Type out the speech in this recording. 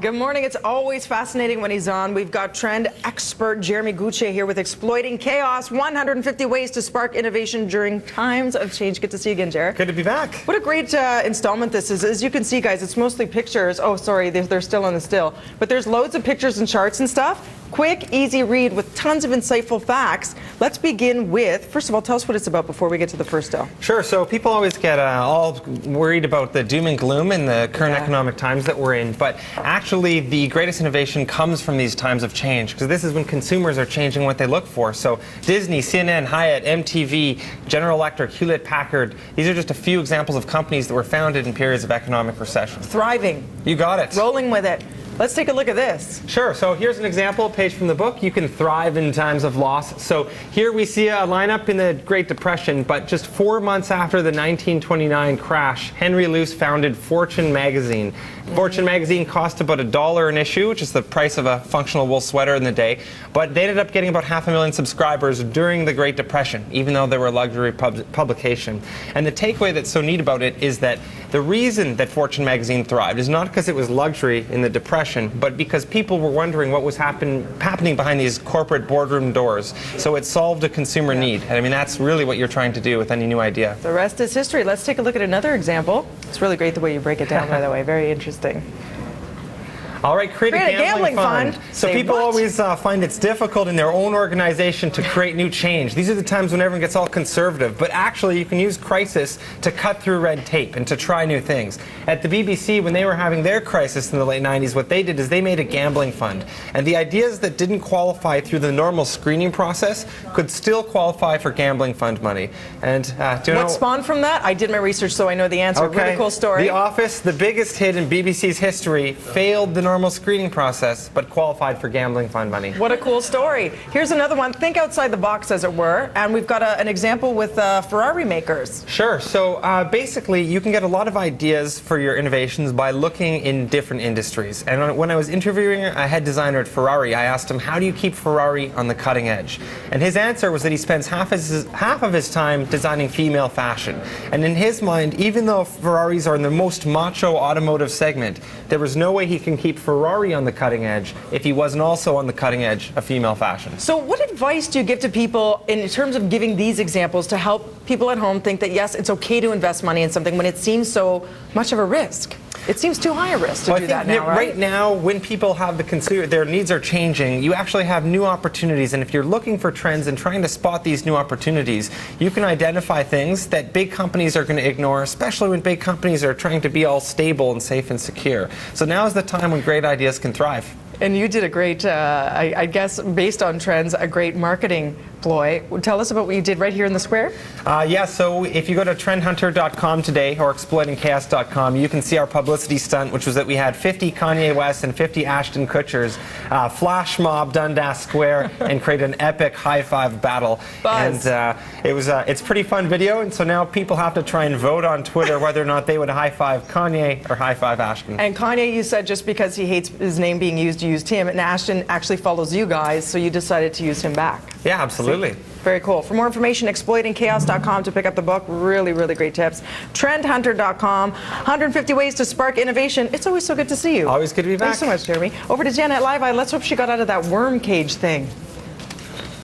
Good morning. It's always fascinating when he's on. We've got trend expert Jeremy Gutsche here with Exploiting Chaos, 150 ways to spark innovation during times of change. Good to see you again, Jared. Good to be back. What a great installment this is. As you can see, guys, it's mostly pictures. Oh, sorry, they're still on the still. But there's loads of pictures and charts and stuff. Quick, easy read with tons of insightful facts. Let's begin with, first of all, tell us what it's about before we get to the first still. Sure. So people always get all worried about the doom and gloom in the current economic times that we're in. But actually, the greatest innovation comes from these times of change, because this is when consumers are changing what they look for. So Disney, CNN, Hyatt, MTV, General Electric, Hewlett-Packard, these are just a few examples of companies that were founded in periods of economic recession. Thriving. You got it. Rolling with it. Let's take a look at this. Sure. So here's an example page from the book. You can thrive in times of loss. So here we see a lineup in the Great Depression, but just 4 months after the 1929 crash, Henry Luce founded Fortune magazine. Fortune magazine cost about $1 an issue, which is the price of a functional wool sweater in the day. But they ended up getting about 500,000 subscribers during the Great Depression, even though they were a luxury publication. And the takeaway that's so neat about it is that the reason that Fortune magazine thrived is not because it was luxury in the Depression, but because people were wondering what was happening behind these corporate boardroom doors. So it solved a consumer need. And I mean, that's really what you're trying to do with any new idea. The rest is history. Let's take a look at another example. It's really great the way you break it down, by the way. Very interesting. All right, create a gambling fund. So Say people what? always find it's difficult in their own organization to create new change. These are the times when everyone gets all conservative. But actually, you can use crisis to cut through red tape and to try new things. At the BBC, when they were having their crisis in the late 90s, what they did is they made a gambling fund. And the ideas that didn't qualify through the normal screening process could still qualify for gambling fund money. And do you know What spawned from that? I did my research, so I know the answer. Okay. Really cool story. The Office, the biggest hit in BBC's history, failed the normal screening process, but qualified for gambling fund money. What a cool story. Here's another one. Think outside the box, as it were. And we've got an example with Ferrari makers. Sure. So basically, you can get a lot of ideas for your innovations by looking in different industries. And when I was interviewing a head designer at Ferrari, I asked him, how do you keep Ferrari on the cutting edge? And his answer was that he spends half of his time designing female fashion. And in his mind, even though Ferraris are in the most macho automotive segment, there was no way he can keep Ferrari on the cutting edge if he wasn't also on the cutting edge of female fashion. So what advice do you give to people in terms of giving these examples to help people at home think that, yes, it's okay to invest money in something when it seems so much of a risk? It seems too high a risk to do that now, right? Right now, when people have their needs are changing, you actually have new opportunities. And if you're looking for trends and trying to spot these new opportunities, you can identify things that big companies are going to ignore, especially when big companies are trying to be all stable and safe and secure. So now is the time when great ideas can thrive. And you did a great, I guess, based on trends, a great marketing ploy. Tell us about what you did right here in the square. Yeah, so if you go to trendhunter.com today or exploitingchaos.com, you can see our publicity stunt, which was that we had 50 Kanye West and 50 Ashton Kutchers flash mob Dundas Square and create an epic high-five battle. Buzz. And it's a pretty fun video, and so now people have to try and vote on Twitter whether or not they would high-five Kanye or high-five Ashton. And Kanye, you said just because he hates his name being used, you used him, and Ashton actually follows you guys, so you decided to use him back. Yeah, absolutely. Very cool. For more information, exploitingchaos.com to pick up the book. Really, really great tips. Trendhunter.com. 150 ways to spark innovation. It's always so good to see you. Always good to be back. Thanks so much, Jeremy. Over to Janet Live. Let's hope she got out of that worm cage thing.